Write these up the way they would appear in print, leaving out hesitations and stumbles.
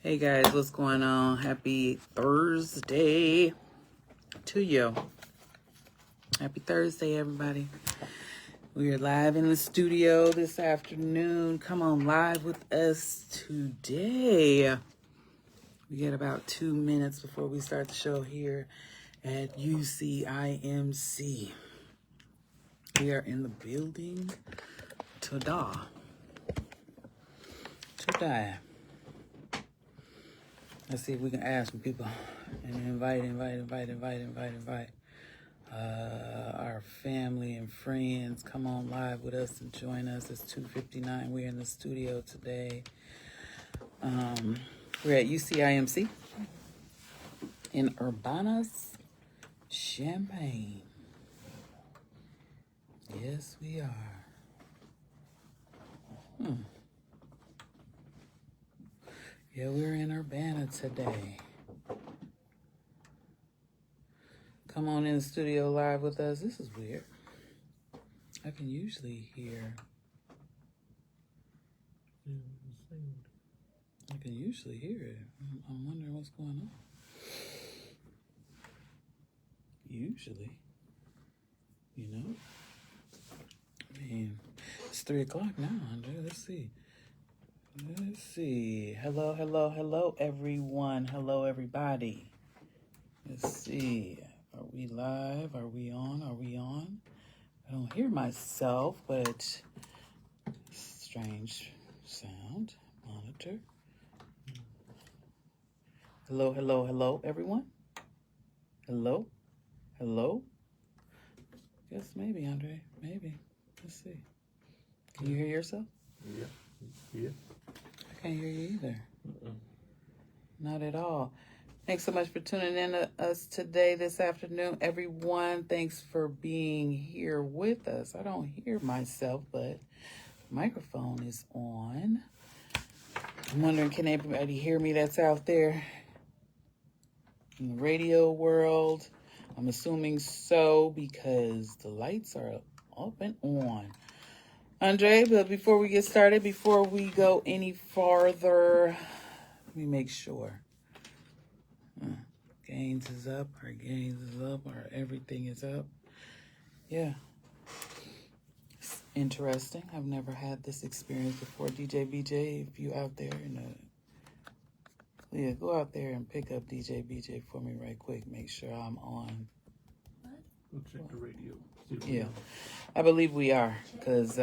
Hey guys, what's going on? Happy Thursday to you. Happy Thursday, everybody. We are live in the studio this afternoon. Come on live with us today. We get about 2 minutes before we start the show here at UCIMC. We are in the building today. Let's see if we can ask some people and invite our family and friends. Come on live with us and join us. It's 2:59. We're in the studio today. We're at UCIMC in Urbanus, Champaign. Yes, we are. Yeah, we're in Urbana today. Come on in the studio live with us. This is weird. I can usually hear. it. I'm wondering what's going on. Usually, I mean, it's 3 o'clock now, Andre. Let's see. Hello, everyone. Hello, everybody. Let's see. Are we live? Are we on? I don't hear myself, but strange sound. Monitor. Hello, everyone. Hello. Guess maybe, Andre. Maybe. Let's see. Can you hear yourself? Yeah. I can't hear you either. Not at all. Thanks so much for tuning in to us today, this afternoon. Everyone, thanks for being here with us. I don't hear myself, but the microphone is on. I'm wondering, can everybody hear me that's out there in the radio world? I'm assuming so because the lights are up and on. Andre, but before we get started, before we go any farther, let me make sure. Gains is up, our everything is up. Yeah. It's interesting. I've never had this experience before. DJ BJ, if you out there, Leah, go out there and pick up DJ BJ for me right quick. Make sure I'm on. We'll check the radio. Yeah, I believe we are, because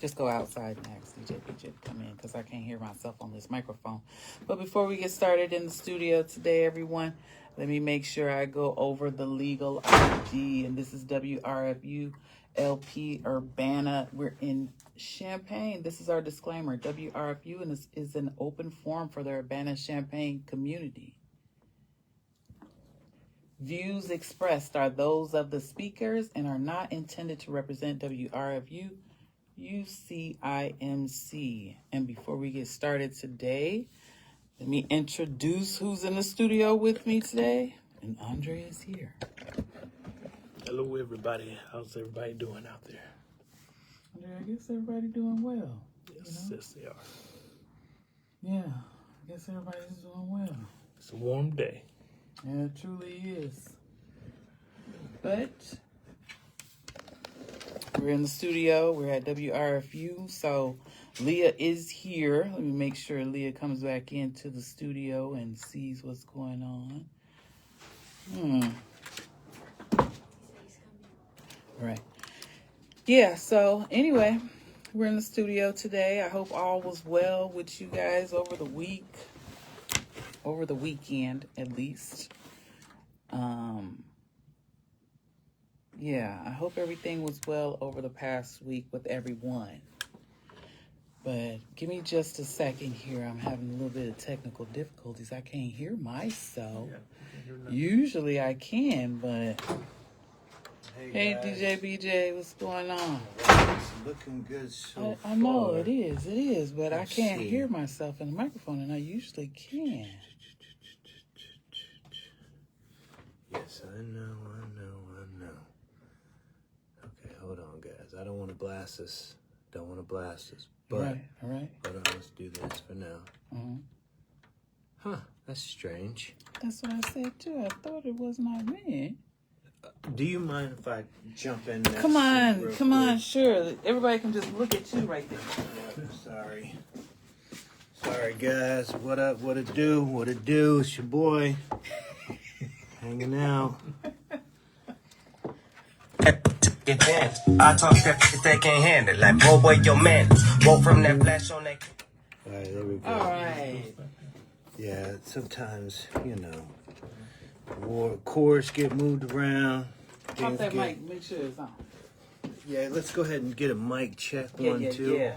just go outside and ask DJ BJ to come in, because I can't hear myself on this microphone. But before we get started in the studio today, everyone, let me make sure I go over the legal ID. And this is WRFU LP Urbana. We're in Champaign. This is our disclaimer. WRFU and this is an open forum for the Urbana Champaign community. Views expressed are those of the speakers and are not intended to represent WRFU, UCIMC. And before we get started today, let me introduce who's in the studio with me today. And Andre is here. Hello, everybody. How's everybody doing out there? Andre, I guess everybody doing well. Yes, they are. Yeah, I guess everybody's doing well. It's a warm day. And it truly is. But we're in the studio. We're at WRFU. So Leah is here. Let me make sure Leah comes back into the studio and sees what's going on. All right. Yeah, so anyway, we're in the studio today. I hope all was well with you guys over the weekend at least. Yeah, I hope everything was well over the past week with everyone. But give me just a second here. I'm having a little bit of technical difficulties. I can't hear myself. Usually I can, but hey DJ BJ, what's going on? It's looking good so I know it is, but I can't hear myself in the microphone, and I usually can. Yes, I know. Okay, hold on, guys. I don't want to blast us. But all right. Let's do this for now. Mm-hmm. Huh? That's strange. That's what I said too. I thought it was not me. Do you mind if I jump in next? Come on, real come on, quick? sure. Everybody can just look at you right there. Yeah, sorry guys. What up? What it do? What it do? It's your boy hanging out. Get dance. I talk that if they can't handle. Like, boy, your man. Roll from that flash on that. All right, there we go. All right. Yeah, sometimes chords get moved around. Pop things that get- mic. Make sure it's on. Yeah, let's go ahead and get a mic check. Yeah, One, yeah, two. yeah.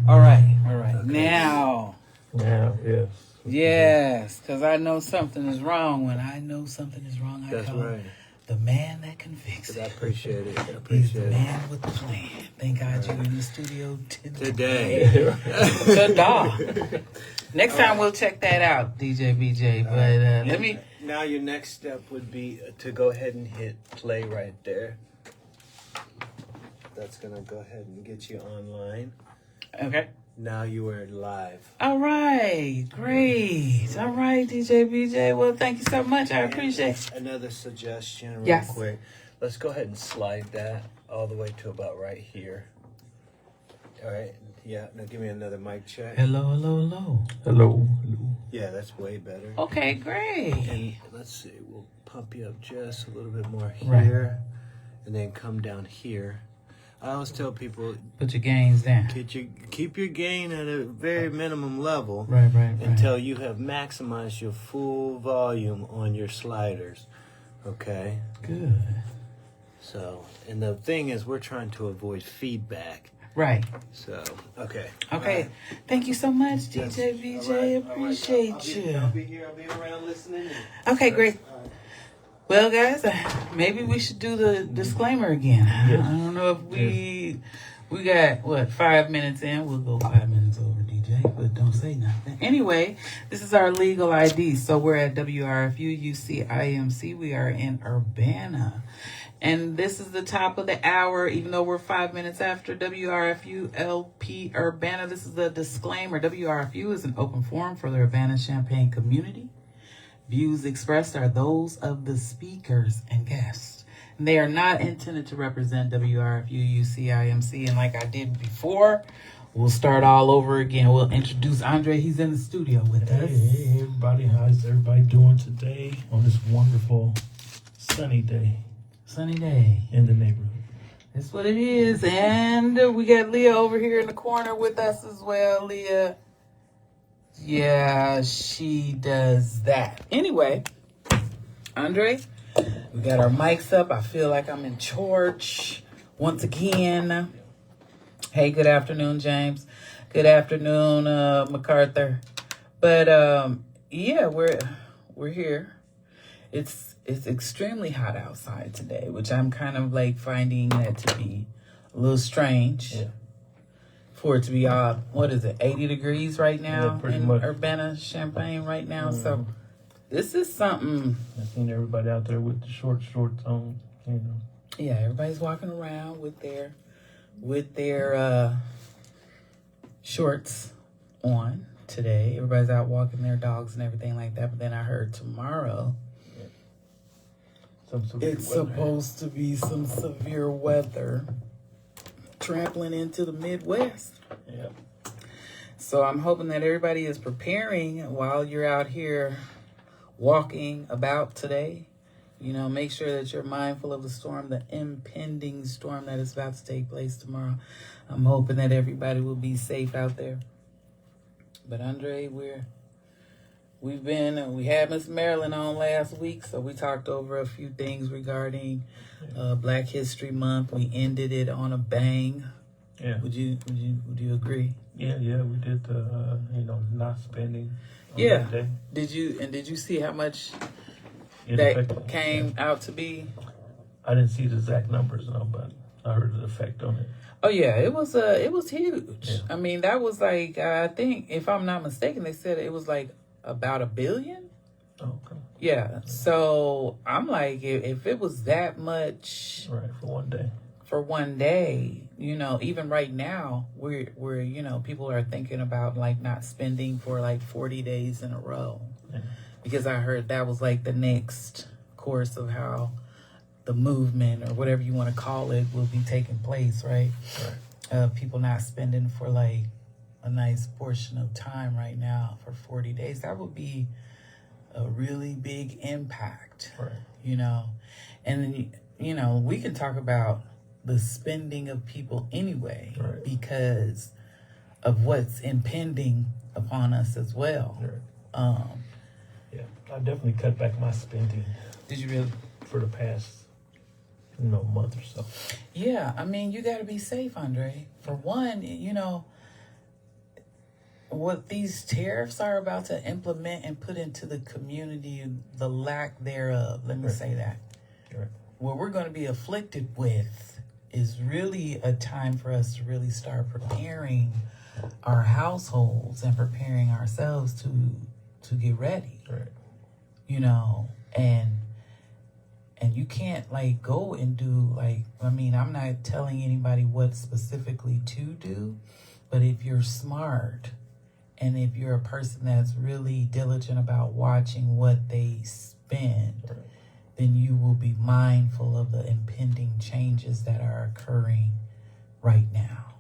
All right. Okay. Now, yes. Yes, because I know something is wrong. When I know something is wrong, I That's call right. the man that can fix I it. appreciate it. I He's the appreciate it. man with the plan. Thank God you're in the studio Today. Today. Next time we'll check that out, DJ BJ. But let me. Now your next step would be to go ahead and hit play right there. That's gonna go ahead and get you online. Okay. Now you are live. All right. Great. All right, DJ BJ. Well, thank you so much. I appreciate it. Another suggestion real Yes. quick. Let's go ahead and slide that all the way to about right here. All right. Yeah. Now give me another mic check. Hello. Hello. Yeah, that's way better. Okay, great. And let's see. We'll pump you up just a little bit more Right. here, and then come down here. I always tell people Put your gains down. keep your gain at a very minimum level Right. until you have maximized your full volume on your sliders. Okay? Good. So, and the thing is, we're trying to avoid feedback. Right. So, okay. Okay. Thank you so much, DJ BJ. Appreciate I'll you. be here. I'll be around listening. Okay, great. Well, guys, maybe we should do the disclaimer again. I don't know if we got, 5 minutes in. We'll go 5 minutes over, DJ, but don't say nothing. Anyway, this is our legal ID. So we're at WRFU, UCIMC. We are in Urbana. And this is the top of the hour, even though we're 5 minutes after WRFU LP Urbana. This is the disclaimer. WRFU is an open forum for the Urbana-Champaign community. Views expressed are those of the speakers and guests. And they are not intended to represent WRFU, UCIMC. And like I did before, we'll start all over again. We'll introduce Andre. He's in the studio with us. Hey, everybody. How's everybody doing today on this wonderful sunny day Sunny day. in the neighborhood? That's what it is. And we got Leah over here in the corner with us as well. Leah. Yeah, she does that. Anyway, Andre, we got our mics up. I feel like I'm in church once again. Hey, good afternoon, James. Good afternoon, MacArthur. But yeah, we're here. It's extremely hot outside today, which I'm kind of like finding that to be a little strange. Yeah. For it to be 80 degrees right now Yeah, pretty in much. Urbana-Champaign right now. So this is something. I've seen everybody out there with the shorts on, Yeah, everybody's walking around with their shorts on today. Everybody's out walking their dogs and everything like that. But then I heard tomorrow Some severe it's weather. supposed to be some severe weather trampling into the Midwest. Yeah. So I'm hoping that everybody is preparing while you're out here walking about today. You know, make sure that you're mindful of the storm, the impending storm that is about to take place tomorrow. I'm hoping that everybody will be safe out there. But Andre, we had Miss Marilyn on last week, so we talked over a few things regarding Black History Month. We ended it on a bang. Yeah. Would you agree? Yeah, we did the, not spending on Yeah. that day. Did you see how much It that affected- came out to be? I didn't see the exact numbers, no, but I heard the effect on it. Oh yeah, it was huge. Yeah. I mean, that was like I think if I'm not mistaken, they said it was like about $1 billion. Oh, okay. Yeah. So I'm like, if it was that much Right, for one day. for one day, even right now, we're people are thinking about like not spending for like 40 days in a row. Yeah. Because I heard that was like the next course of how the movement or whatever you want to call it will be taking place, right? People not spending for like a nice portion of time right now for 40 days. That would be a really big impact, Right. And then, we can talk about the spending of people anyway, Right. because of what's impending upon us as well. Right. Yeah, I definitely cut back my spending. Did you really? For the past, month or so. Yeah, I mean, you got to be safe, Andre. For one, what these tariffs are about to implement and put into the community, the lack thereof, let me Right. say that. Right. What we're going to be afflicted with is really a time for us to really start preparing our households and preparing ourselves to get ready. Right. And you can't like go and do I'm not telling anybody what specifically to do, but if you're smart and if you're a person that's really diligent about watching what they spend, Right. then you will be mindful of the impending changes that are occurring right now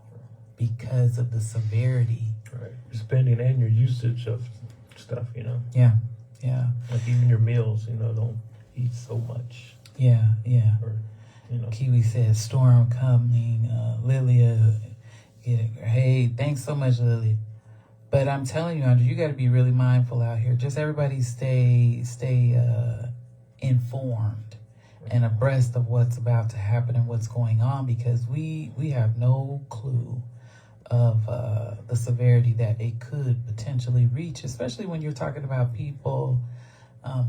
because of the severity. Right. Your spending and your usage of stuff, Yeah. Like even your meals, don't eat so much. Yeah. Or, Kiwi says storm coming. Lilia, hey, thanks so much, Lilia. But I'm telling you, Andre, you got to be really mindful out here. Just everybody stay informed and abreast of what's about to happen and what's going on, because we have no clue of the severity that it could potentially reach, especially when you're talking about people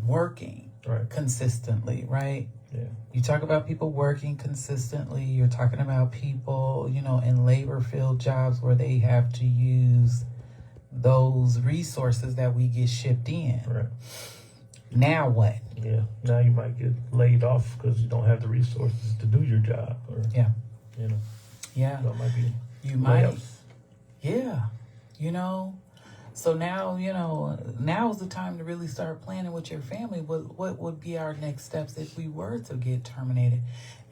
working Right. consistently, right? Yeah. You talk about people working consistently. You're talking about people, in labor field jobs where they have to use those resources that we get shipped in. Right. Now what? Yeah. Now you might get laid off because you don't have the resources to do your job. Or, Yeah. So it might be You might. layoffs. Yeah. So now, now is the time to really start planning with your family. What would be our next steps if we were to get terminated?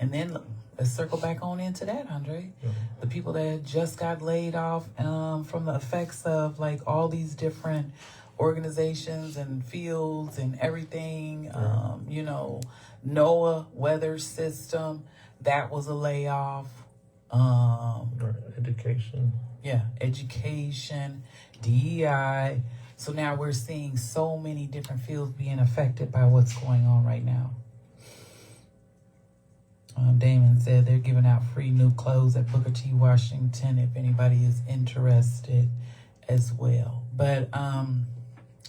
And then let's circle back on into that, Andre. Yeah. The people that just got laid off from the effects of like all these different organizations and fields and everything. NOAA weather system, that was a layoff. Right. Education. Yeah, education, DEI. So now we're seeing so many different fields being affected by what's going on right now. Damon said they're giving out free new clothes at Booker T. Washington if anybody is interested as well. But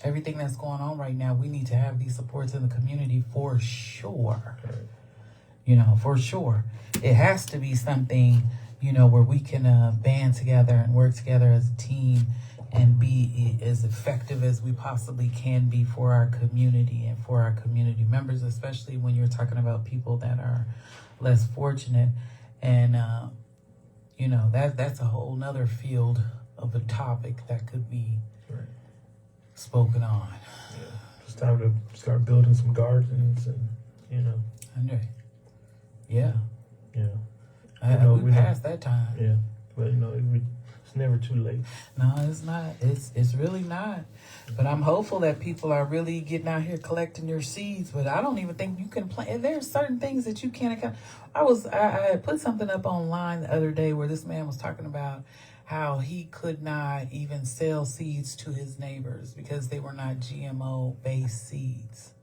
everything that's going on right now, we need to have these supports in the community for sure. Right. For sure. It has to be something, where we can band together and work together as a team and be as effective as we possibly can be for our community and for our community members, especially when you're talking about people that are less fortunate. And, that's a whole nother field of a topic that could be Right. spoken on. Yeah. It's time to start building some gardens and, Andre. Yeah. We passed that time. Yeah. But, it's never too late. No, it's not. It's really not. But I'm hopeful that people are really getting out here collecting your seeds. But I don't even think you can plant. There's certain things that you can't account. I put something up online the other day where this man was talking about how he could not even sell seeds to his neighbors because they were not GMO-based seeds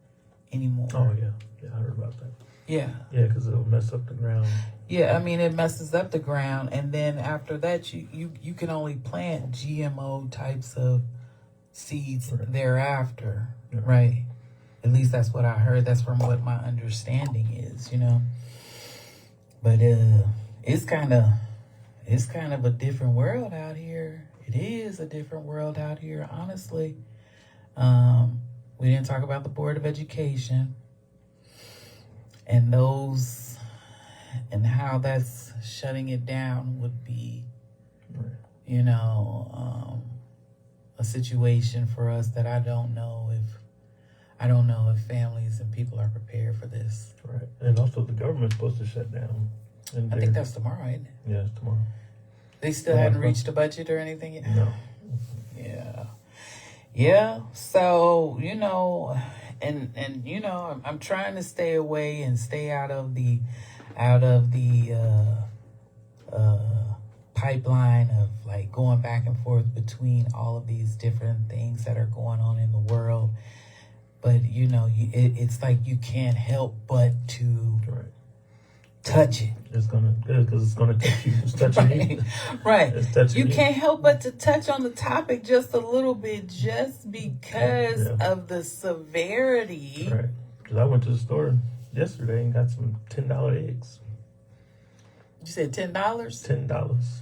anymore. Oh, yeah. Yeah, I heard about that. Yeah. Yeah, because it'll mess up the ground. Yeah, I mean, it messes up the ground. And then after that, you can only plant GMO types of seeds Right. thereafter, Yeah. right? At least that's what I heard. That's from what my understanding is, But it's kind of a different world out here. It is a different world out here, honestly. We didn't talk about the Board of Education and those and how that's shutting it down would be, Right. you know, a situation for us that I don't know if families and people are prepared for this. Right. And also the government's supposed to shut down. And I think that's tomorrow, isn't it? Yeah, it's tomorrow. They still hadn't reached a budget or anything yet? No. Yeah. Yeah. So, you know, and you know, I'm trying to stay away and stay out of the pipeline of like going back and forth between all of these different things that are going on in the world. But, you know, it's like you can't help but to Right. touch it. It's because it's gonna touch you. It's touching you. Right. It's touching You you. can't help but to touch on the topic just a little bit just because Yeah. of the severity. Right. Because I went to the store yesterday and got some $10 eggs. You said $10? $10.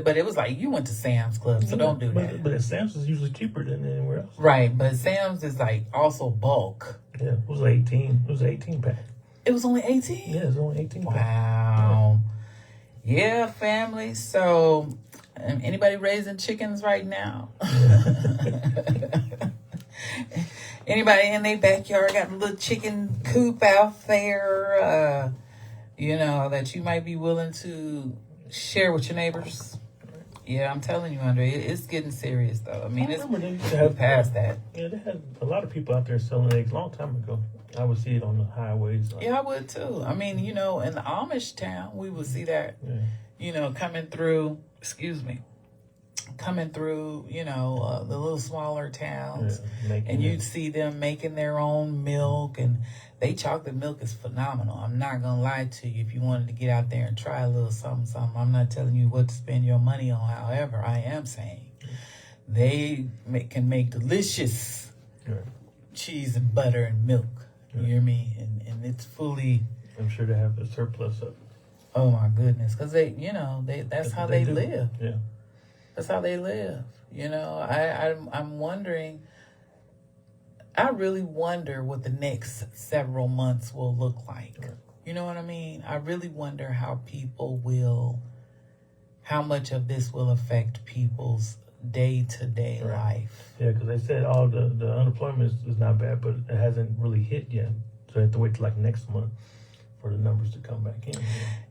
But it was like you went to Sam's Club, so don't do that. But Sam's is usually cheaper than anywhere else. Right, but Sam's is like also bulk. Yeah, it was 18. It was an 18 pack. It was only 18? Yeah, it was only 18 pack. Wow. Yeah, family. So, anybody raising chickens right now? Anybody in their backyard got a little chicken coop out there, you know, that you might be willing to share with your neighbors? Yeah, I'm telling you, Andre, it's getting serious, though. I mean, remember they used to we're have past that. Yeah, they had a lot of people out there selling eggs a long time ago. I would see it on the highways. Like, Yeah, I would, too. I mean, you know, in the Amish town, we would see that, yeah. you know, coming through, you know, the little smaller towns. Yeah, And you'd see them making their own milk, and they chocolate milk is phenomenal. I'm not going to lie to you. If you wanted to get out there and try a little something, I'm not telling you what to spend your money on. However, I am saying they can make delicious cheese and butter and milk. You hear me? And it's fully... I'm sure they have the surplus of. Oh, my goodness. Because that's how they do. live. Yeah. That's how they live. You know, I'm wondering... I really wonder what the next several months will look like. Right. You know what I mean? I really wonder how much of this will affect people's day-to-day Right. life. Yeah, because they said all the unemployment is not bad, but it hasn't really hit yet. So they have to wait till like next month for the numbers to come back in. You know?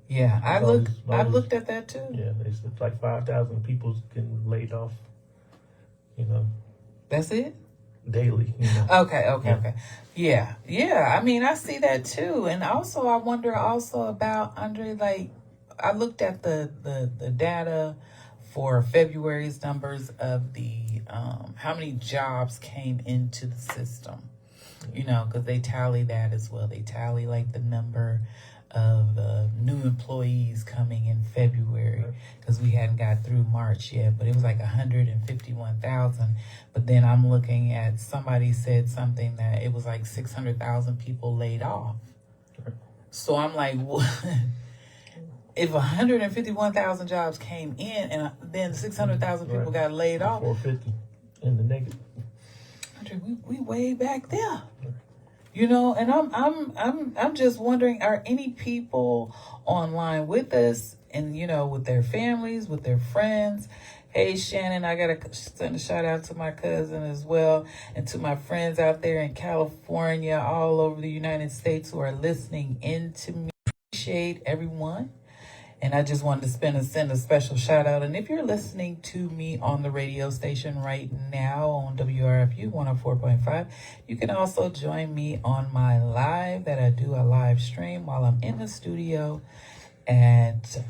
Yeah, I've I've looked at that too. Yeah, they said like 5,000 people getting laid off, you know, That's it? daily. You know? Okay. Yeah. I mean, I see that too. And also, I wonder also about, Andre, like, I looked at the data for February's numbers of the, how many jobs came into the system, you know, because they tally that as well. They tally like the number of new employees coming in February, because we hadn't got through March yet, but it was like 151,000. But then I'm looking at, somebody said something that it was like 600,000 people laid off. Right. So I'm like, what? If 151,000 jobs came in and then 600,000 people got laid off, 450 in the negative. we way back there. You know, and I'm just wondering, are any people online with us and, you know, with their families, with their friends? Hey, Shannon, I got to send a shout out to my cousin as well, and to my friends out there in California, all over the United States who are listening in to me. Appreciate everyone. And I just wanted to send a special shout out. And if you're listening to me on the radio station right now on WRFU 104.5, you can also join me on my live that I do a live stream while I'm in the studio at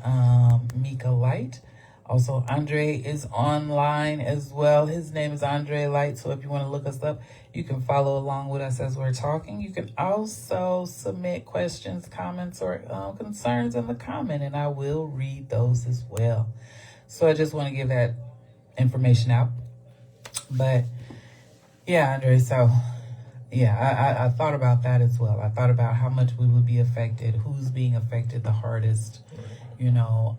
Mika Light. Also, Andre is online as well. His name is Andre Light. So if you want to look us up, you can follow along with us as we're talking. You can also submit questions, comments, or concerns in the comment, and I will read those as well. So I just want to give that information out. But yeah, Andre, so yeah, I thought about that as well. I thought about how much we would be affected, who's being affected the hardest, you know,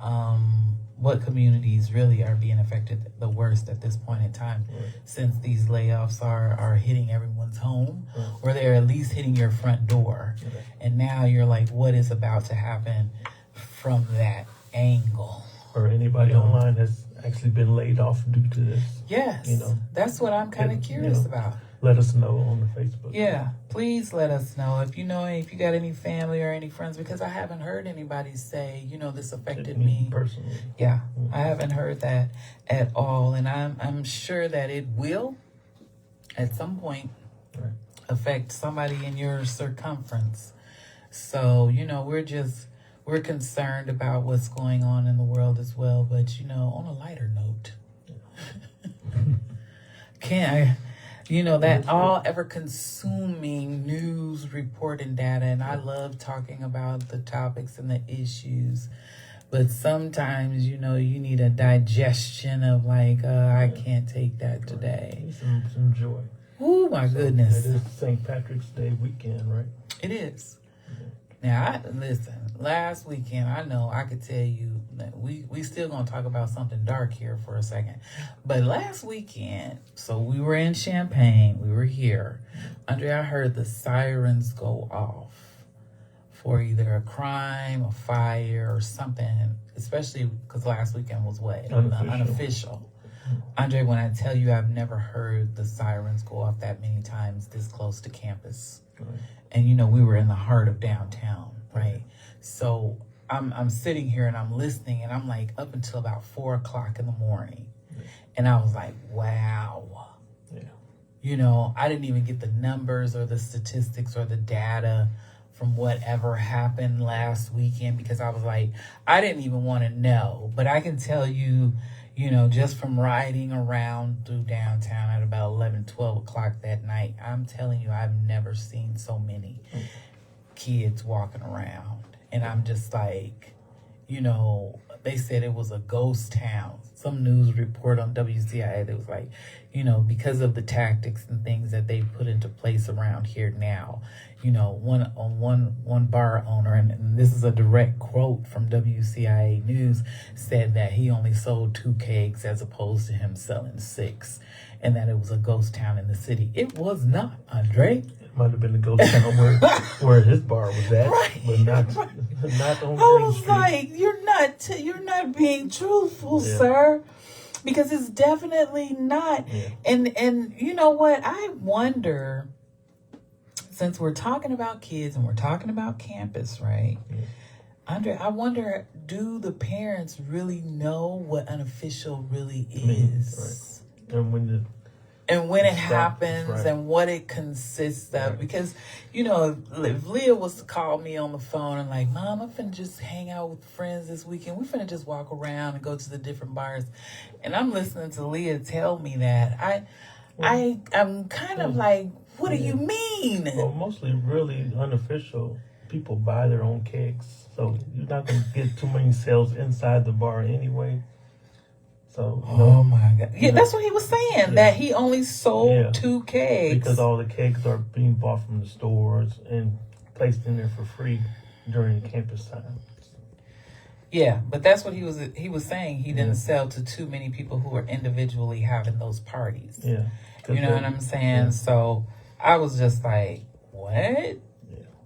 what communities really are being affected the worst at this point in time, since these layoffs are hitting everyone's home, or they're at least hitting your front door. And now you're like, what is about to happen from that angle? Or anybody online has actually been laid off due to this. Yes, You know, that's what I'm kind of curious about. Let us know on the Facebook. Yeah, please let us know if you got any family or any friends, because I haven't heard anybody say, this affected me personally. Yeah, I haven't heard that at all, and I'm sure that it will at some point affect somebody in your circumference. So, we're concerned about what's going on in the world as well, but on a lighter note, that all ever consuming news reporting data, and I love talking about the topics and the issues, but sometimes, you need a digestion of like, I can't take that today. Some joy. Oh my goodness. It is St. Patrick's Day weekend, right? It is. Now, listen, last weekend, I know I could tell you that we still going to talk about something dark here for a second. But last weekend, so we were in Champaign. We were here. Andre, I heard the sirens go off for either a crime, a fire, or something, especially because last weekend was what? Unofficial. Andre, when I tell you I've never heard the sirens go off that many times this close to campus. Right. And, we were in the heart of downtown, right? So I'm sitting here and I'm listening, and I'm like up until about 4 o'clock in the morning. And I was like, wow. Yeah. I didn't even get the numbers or the statistics or the data from whatever happened last weekend, because I was like, I didn't even want to know. But I can tell you, just from riding around through downtown at about 11, 12 o'clock that night, I'm telling you, I've never seen so many kids walking around. And I'm just like, they said it was a ghost town. Some news report on WCIA that was like, because of the tactics and things that they put into place around here now, one bar owner, and this is a direct quote from WCIA News, said that he only sold 2 kegs as opposed to him selling 6, and that it was a ghost town in the city. It was not, Andre. It might have been a ghost town where his bar was at, right. but not on I Green was Street. like, you're not being truthful, sir. Because it's definitely not. Yeah. And you know what? I wonder, since we're talking about kids and we're talking about campus, right? Yeah. Andre, I wonder, do the parents really know what unofficial really is? Right. And when it happens, and what it consists of. Because, if Leah was to call me on the phone and like, Mom, I'm finna just hang out with friends this weekend. We're finna just walk around and go to the different bars. And I'm listening to Leah tell me that. I'm kind of like, what do you mean? Well, mostly really unofficial people buy their own kegs. So you're not going to get too many sales inside the bar anyway. So, oh my God. Yeah, that's what he was saying, that he only sold 2 kegs. Because all the kegs are being bought from the stores and placed in there for free during campus time. Yeah, but that's what he was saying. He didn't sell to too many people who are individually having those parties. Yeah. You know what I'm saying? Yeah. So I was just like, what?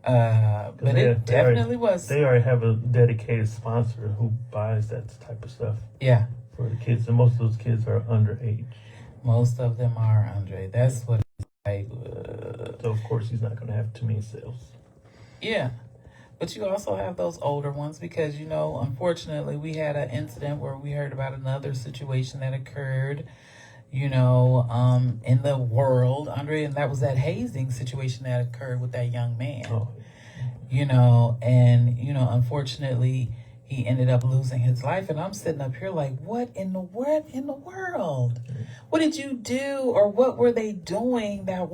But it definitely was. They already have a dedicated sponsor who buys that type of stuff. Yeah. For the kids, and most of those kids are underage. Most of them are, Andre. That's what it's like. So of course he's not going to have too many sales. Yeah, but you also have those older ones because unfortunately, we had an incident where we heard about another situation that occurred, in the world, Andre, and that was that hazing situation that occurred with that young man. Oh. Unfortunately, he ended up losing his life, and I'm sitting up here like, what in the world? What did you do, or what were they doing that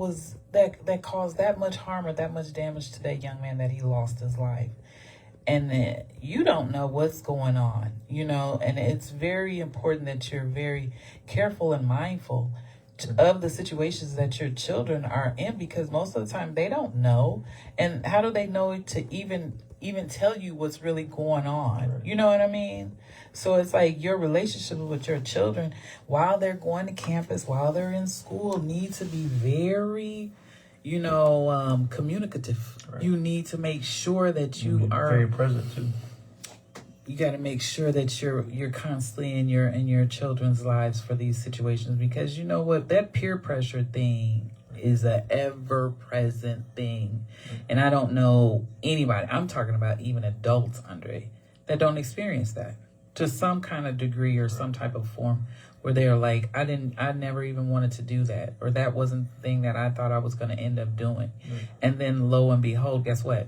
caused that much harm or that much damage to that young man that he lost his life? And you don't know what's going on, and it's very important that you're very careful and mindful of the situations that your children are in, because most of the time they don't know. And how do they know to even even tell you what's really going on. You know what I mean? So it's like your relationship with your children while they're going to campus, while they're in school, need to be very, communicative. Right. You need to make sure that you are very present too. You got to make sure that you're constantly in your children's lives for these situations, because you know what, that peer pressure thing is a ever-present thing. And I don't know anybody, I'm talking about even adults, Andre, that don't experience that to some kind of degree or some type of form, where they are like, I never even wanted to do that, or that wasn't the thing that I thought I was going to end up doing. And then lo and behold, guess what?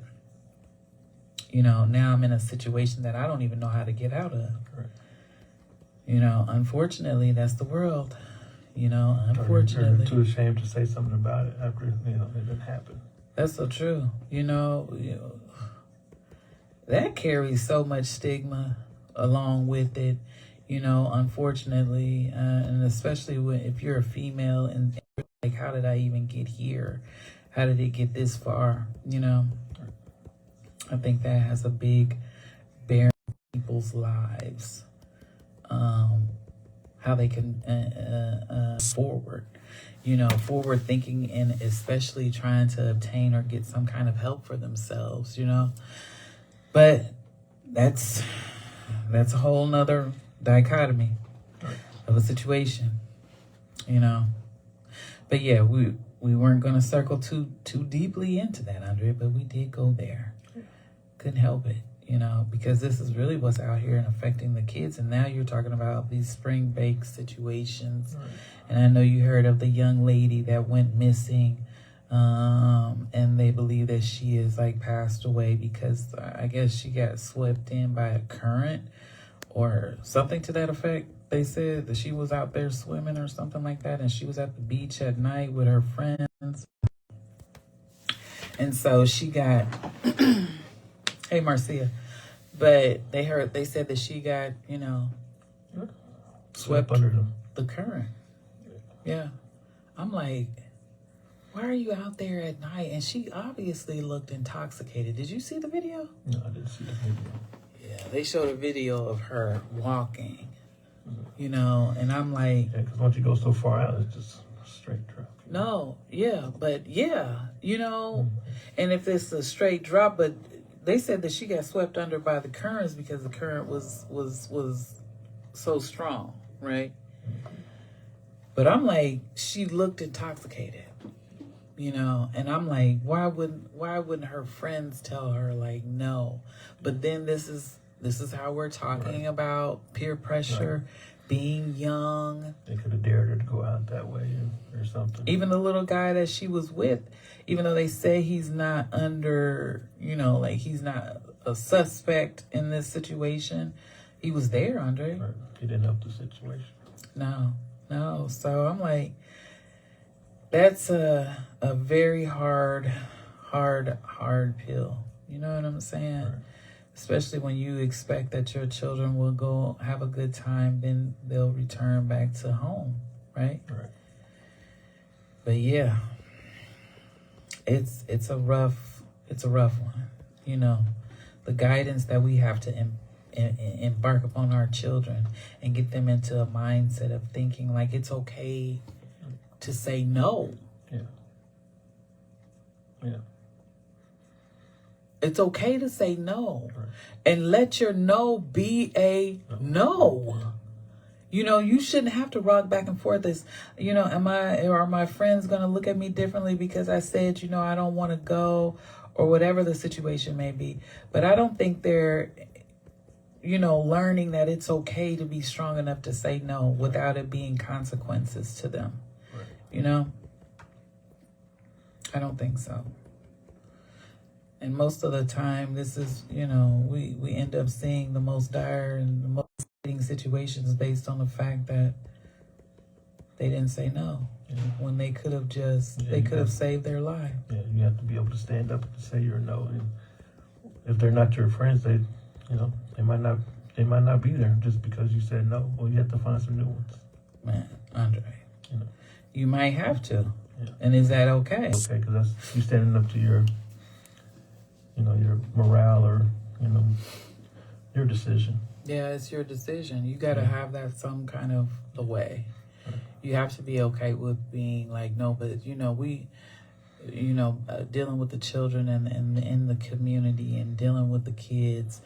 Now I'm in a situation that I don't even know how to get out of. Unfortunately, that's the world. Unfortunately. You're too ashamed to say something about it after it didn't happen. That's so true. That carries so much stigma along with it. Unfortunately, and especially if you're a female and like, how did I even get here? How did it get this far? I think that has a big bearing on people's lives. How they can forward thinking, and especially trying to obtain or get some kind of help for themselves, But that's a whole nother dichotomy of a situation, But yeah, we weren't going to circle too deeply into that, Andre, but we did go there. Couldn't help it, because this is really what's out here and affecting the kids. And now you're talking about these spring break situations. Right. And I know you heard of the young lady that went missing, and they believe that she is like passed away because I guess she got swept in by a current or something to that effect. They said that she was out there swimming or something like that, and she was at the beach at night with her friends. And so she got... Hey, Marcia. But they said that she got, swept under the current. Yeah. I'm like, why are you out there at night? And she obviously looked intoxicated. Did you see the video? No, I didn't see the video. Yeah, they showed a video of her walking, and I'm like... Yeah, because once you go so far out, it's just straight traffic. No, yeah, but yeah, and if it's a straight drop, but... They said that she got swept under by the currents because the current was so strong, right? But I'm like, she looked intoxicated, and I'm like, why wouldn't her friends tell her like no? But then this is how we're talking about peer pressure, being young. They could have dared her to go out that way or something. Even the little guy that she was with, even though they say he's not under, he's not a suspect in this situation, he was there, Andre. Right. He didn't help the situation. No. So I'm like, that's a very hard pill. You know what I'm saying? Right. Especially when you expect that your children will go have a good time, then they'll return back to home, right? Right. But yeah, it's a rough one. The guidance that we have to embark upon our children and get them into a mindset of thinking like it's okay to say no. Yeah. Yeah. It's okay to say no, and let your no be a no. You shouldn't have to rock back and forth. Are my friends going to look at me differently because I said, I don't want to go, or whatever the situation may be. But I don't think they're, learning that it's okay to be strong enough to say no without it being consequences to them. Right. I don't think so. And most of the time, this is, we end up seeing the most dire and the most exciting situations based on the fact that they didn't say no. Yeah. When they could have they could have saved their life. Yeah, you have to be able to stand up and say your no. And if they're not your friends, they might not be there just because you said no. Well, you have to find some new ones. Man, Andre, you might have to. Yeah. And is that okay? Okay, because that's you standing up to your your morale or, your decision. Yeah, it's your decision. You got to have that some kind of the way. You have to be okay with being like, no, but, we, dealing with the children and in the community and dealing with the kids.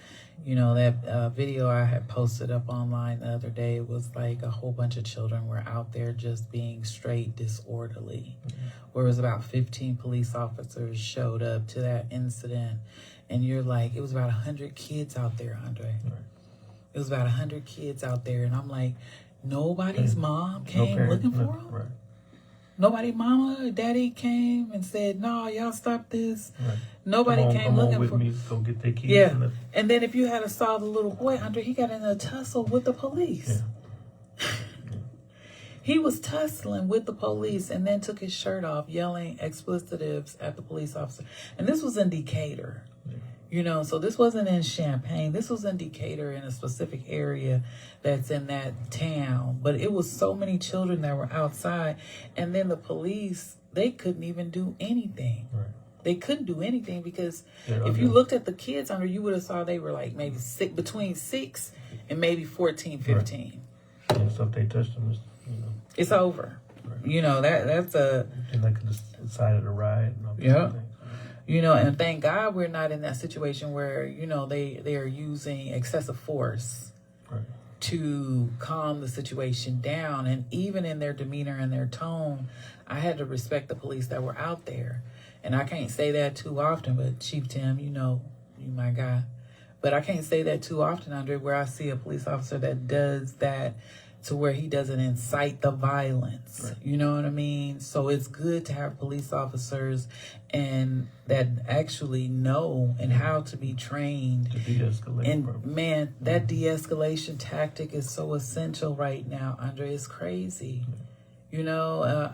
That video I had posted up online the other day was like a whole bunch of children were out there just being straight disorderly. Where it was about 15 police officers showed up to that incident. And you're like, it was about 100 kids out there, Andre. Right. It was about 100 kids out there. And I'm like, nobody's mom came looking for them? Right. Nobody, mama or daddy came and said, no, y'all stop this. Right. Nobody came looking with for me, go get their kids. Yeah. And then if you had saw the little boy, Andre, he got in a tussle with the police. Yeah. He was tussling with the police and then took his shirt off, yelling explicitives at the police officer. And this was in Decatur. So this wasn't in Champaign. This was in Decatur in a specific area that's in that town. But it was so many children that were outside. And then the police, they couldn't even do anything. Right. They couldn't do anything because if you looked at the kids under, you would have saw they were like maybe between 6 and maybe 14, 15. Right. Yeah, so if they touched them, it's over. Right. That's a... And they could have decided to riot and all that. Yeah. And thank God we're not in that situation where, they are using excessive force to calm the situation down. And even in their demeanor and their tone, I had to respect the police that were out there. And I can't say that too often, but Chief Tim, you my guy. But I can't say that too often, Andre, where I see a police officer that does that to where he doesn't incite the violence. Right. You know what I mean? So it's good to have police officers and that actually know and how to be trained. To de-escalate. And man, that de-escalation tactic is so essential right now, Andre. It's crazy. Yeah.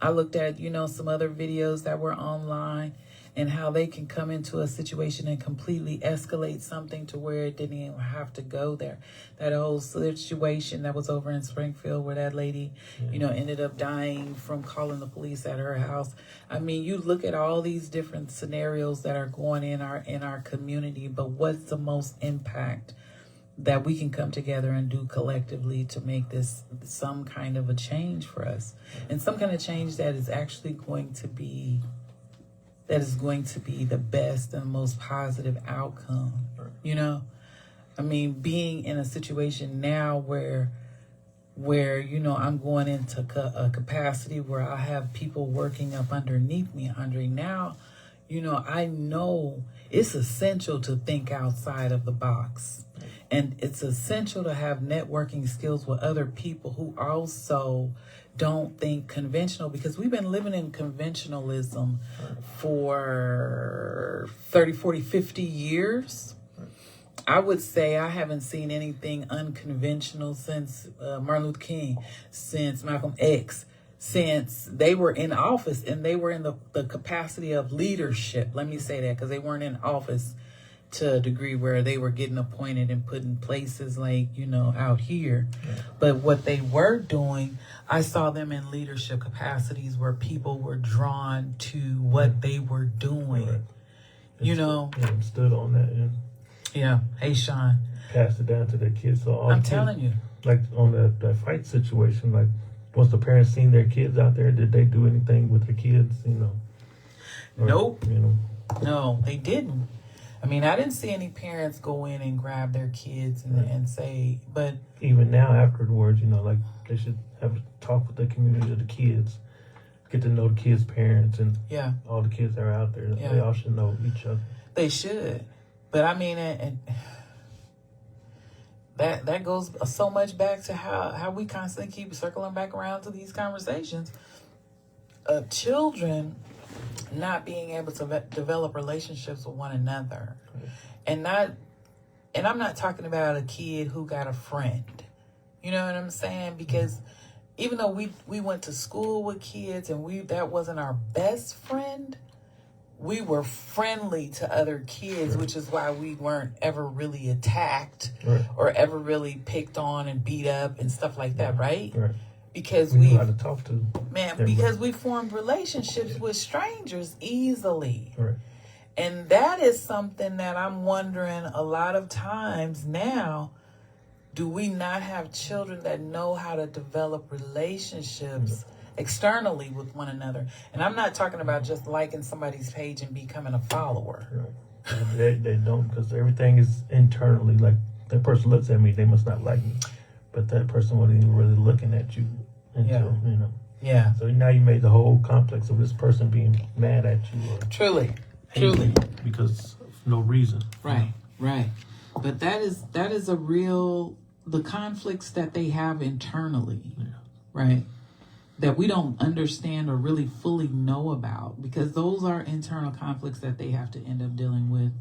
I looked at, some other videos that were online and how they can come into a situation and completely escalate something to where it didn't even have to go there. That whole situation that was over in Springfield where that lady, ended up dying from calling the police at her house. You look at all these different scenarios that are going in our community, but what's the most impact that we can come together and do collectively to make this some kind of a change for us, and some kind of change that is actually going to be the best and most positive outcome. Being in a situation now where I'm going into a capacity where I have people working up underneath me, Andre. Now, I know it's essential to think outside of the box. And it's essential to have networking skills with other people who also don't think conventional, because we've been living in conventionalism for 30, 40, 50 years. I would say I haven't seen anything unconventional since Martin Luther King, since Malcolm X, since they were in office and they were in the capacity of leadership. Let me say that, because they weren't in office to a degree where they were getting appointed and put in places like, out here. Yeah. But what they were doing, I saw them in leadership capacities where people were drawn to what they were doing. Right. Yeah, stood on that. Yeah. Hey, Sean. Passed it down to their kids. So I'm telling you. Like on that fight situation, like once the parents seen their kids out there, did they do anything with their kids, Nope. No, they didn't. I didn't see any parents go in and grab their kids and say, but... Even now, afterwards, like they should have a talk with the community of the kids, get to know the kids' parents and all the kids that are out there. Yeah. They all should know each other. They should. But and that goes so much back to how we constantly keep circling back around to these conversations of children not being able to develop relationships with one another. And I'm not talking about a kid who got a friend. You know what I'm saying? Because even though we went to school with kids and that wasn't our best friend, we were friendly to other kids, which is why we weren't ever really attacked or ever really picked on and beat up and stuff like that, right? Because we knew how to talk to because we formed relationships with strangers easily. Right. And that is something that I'm wondering a lot of times now. Do we not have children that know how to develop relationships externally with one another? And I'm not talking about just liking somebody's page and becoming a follower. Right. They don't, because everything is internally. Like, that person looks at me, they must not like me. But that person wasn't even really looking at you until, you know. Yeah. So now you made the whole complex of this person being mad at you or Truly. because of no reason. Right. But that is a real, the conflicts that they have internally, right? That we don't understand or really fully know about, because those are internal conflicts that they have to end up dealing with,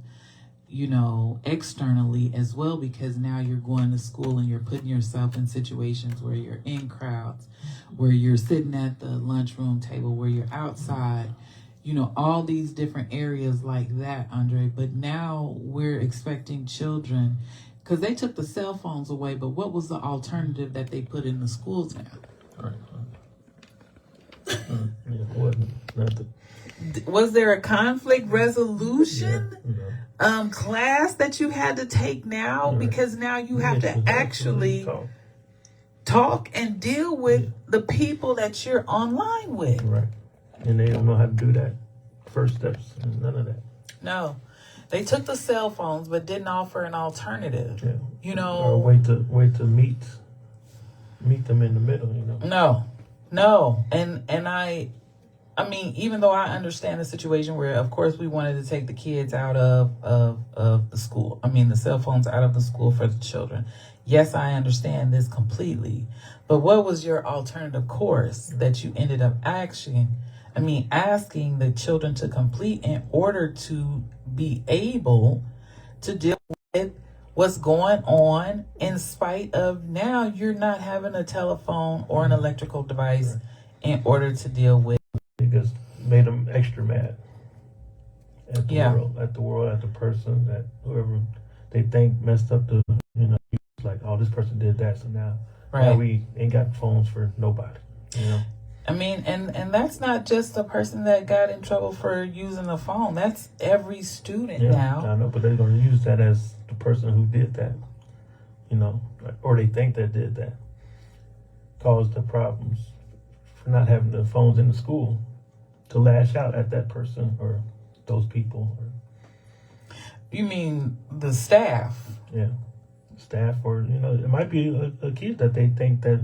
you know, externally as well, because now you're going to school and you're putting yourself in situations where you're in crowds, where you're sitting at the lunchroom table, where you're outside, you know, all these different areas like that, Andre. But now we're expecting children, because they took the cell phones away, but what was the alternative that they put in the schools now? Right. It wasn't nothing. Was there a conflict resolution Yeah. class that you had to take now? Right. Because now you have to actually talk and deal with the people that you're online with. Right. And they don't know how to do that. First steps, none of that. No. They took the cell phones but didn't offer an alternative. Yeah. You know, Or wait to meet them in the middle, you know. No. And I mean, even though I understand the situation where, of course, we wanted to take the kids out of the school. I mean, the cell phones out of the school for the children. Yes, I understand this completely. But what was your alternative course that you ended up asking the children to complete in order to be able to deal with what's going on, in spite of now you're not having a telephone or an electrical device in order to deal with? It just made them extra mad at the world, at the person, that whoever they think messed up the, you know, like, oh, this person did that, so now we ain't got phones for nobody, you know. I mean, and that's not just the person that got in trouble for using the phone. That's every student now. I know, but they're going to use that as the person who did that, you know, or they think that did that, caused the problems for not having the phones in the school, to lash out at that person or those people. You mean the staff? Yeah, staff, or, you know, it might be a kid that they think that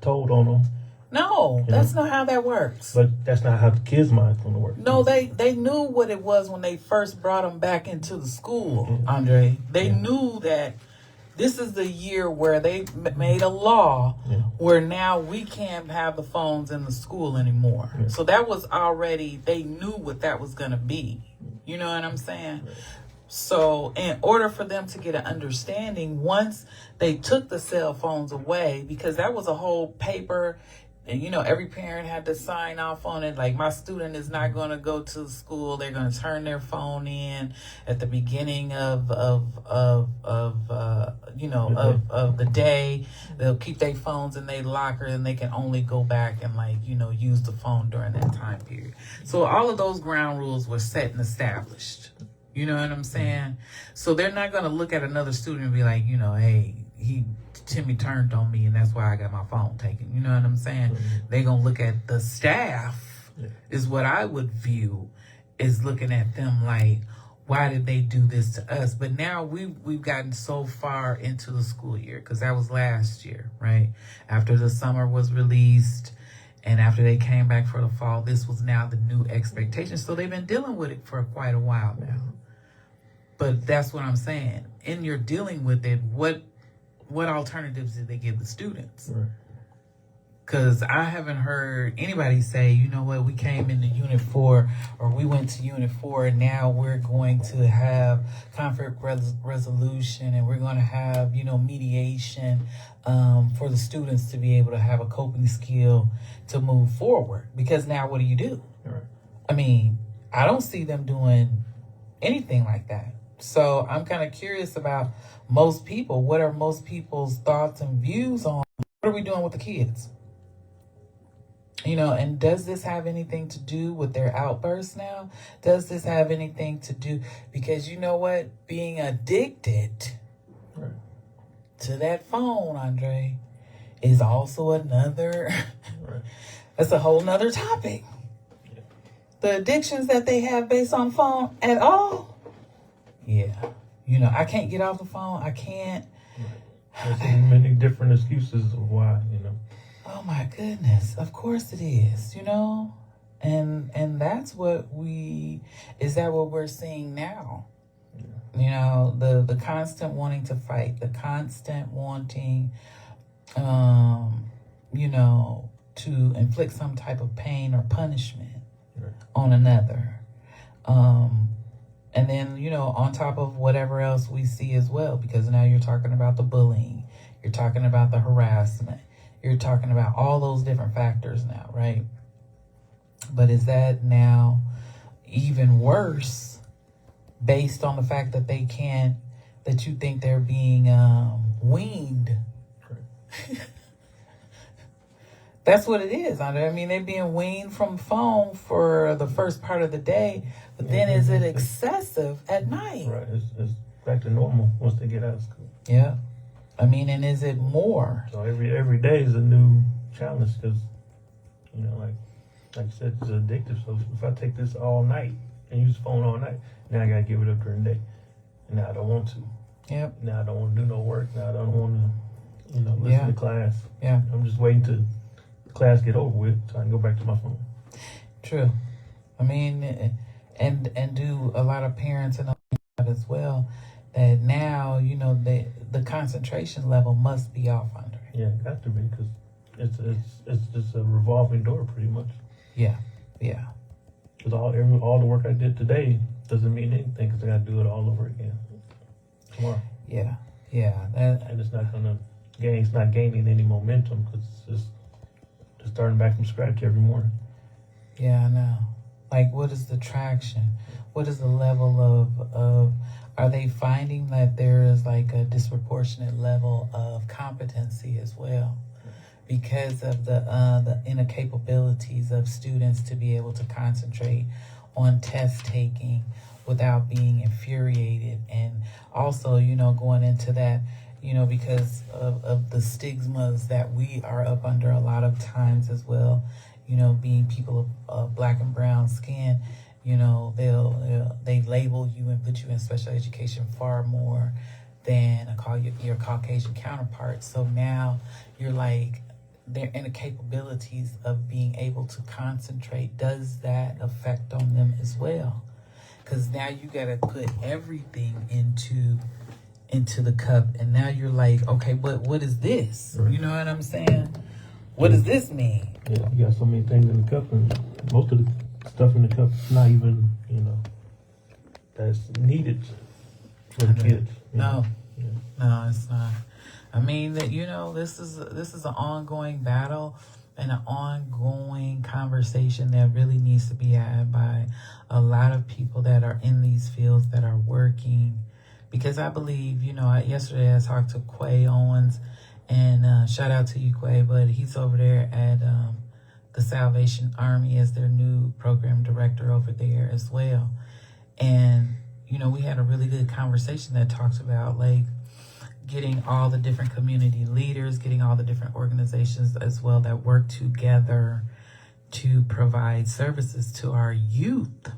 told on them. No, that's not how that works. But that's not how the kids' mind's going to work. No, they knew what it was when they first brought them back into the school, Andre. They knew that this is the year where they made a law where now we can't have the phones in the school anymore. Yeah. So that was already, they knew what that was going to be. You know what I'm saying? Right. So in order for them to get an understanding, once they took the cell phones away, because that was a whole paper, and, you know, every parent had to sign off on it. Like, my student is not going to go to school. They're going to turn their phone in at the beginning of the day. They'll keep their phones in their locker, and they can only go back and, like, you know, use the phone during that time period. So all of those ground rules were set and established. You know what I'm saying? So they're not going to look at another student and be like, you know, hey, Timmy turned on me and that's why I got my phone taken. You know what I'm saying? Mm-hmm. They're going to look at the staff, is what I would view, is looking at them like, why did they do this to us? But now we've gotten so far into the school year, because that was last year, right? After the summer was released and after they came back for the fall, this was now the new expectation. So they've been dealing with it for quite a while now. But that's what I'm saying. In your dealing with it, what alternatives did they give the students? Because I haven't heard anybody say, you know what, we came into Unit 4 or we went to Unit 4 and now we're going to have conflict resolution and we're going to have, you know, mediation for the students to be able to have a coping skill to move forward. Because now what do you do? I mean, I don't see them doing anything like that. So I'm kind of curious about most people. What are most people's thoughts and views on what are we doing with the kids? And does this have anything to do with their outbursts now? Does this have anything to do? Because you know what? Being addicted Right. to that phone, Andre, is also another, Right. that's a whole nother topic. Yeah. The addictions that they have based on phone at all. Yeah. I can't get off the phone. I can't. Right. There's many different excuses of why, Oh my goodness. Of course it is, And that's what is that what we're seeing now? Yeah. The constant wanting to fight, the constant wanting to inflict some type of pain or punishment Right. on another. And then, on top of whatever else we see as well, because now you're talking about the bullying, you're talking about the harassment, you're talking about all those different factors now, right? But is that now even worse based on the fact that that you think they're being weaned? Right. That's what it is. I mean, they're being weaned from phone for the first part of the day, but then is it excessive at night? Right. It's back to normal once they get out of school. Yeah. I mean, and is it more? So every day is a new challenge because, like you said, it's addictive. So if I take this all night and use the phone all night, now I got to give it up during the day. And now I don't want to. Yep. Now I don't want to do no work. Now I don't want to, listen to class. Yeah. I'm just waiting to class get over with so I can go back to my phone. True. I mean, and do a lot of parents and that as well, that now, the concentration level must be off, Andre. Yeah, it got to be because it's just a revolving door pretty much. Yeah. Because all the work I did today doesn't mean anything because I got to do it all over again tomorrow. Yeah. And it's not gaining any momentum because it's just starting back from scratch every morning. Yeah, I know. Like, what is the traction? What is the level of are they finding that there is like a disproportionate level of competency as well because of the inner capabilities of students to be able to concentrate on test taking without being infuriated, and also, going into that, because of the stigmas that we are up under a lot of times as well, being people of black and brown skin, they label you and put you in special education far more than your Caucasian counterparts. So now you're like, their inner capabilities of being able to concentrate, does that affect on them as well? Because now you got to put everything into the cup, and now you're like, okay, but what is this? Right. You know what I'm saying? What does this mean? Yeah, you got so many things in the cup, and most of the stuff in the cup is not even, that's needed for the kids. No, Yeah. no, it's not. I mean that this is an ongoing battle and an ongoing conversation that really needs to be had by a lot of people that are in these fields that are working. Because I believe, yesterday I talked to Quay Owens, and shout out to you, Quay, but he's over there at the Salvation Army as their new program director over there as well. And, we had a really good conversation that talks about like getting all the different community leaders, getting all the different organizations as well that work together to provide services to our youth,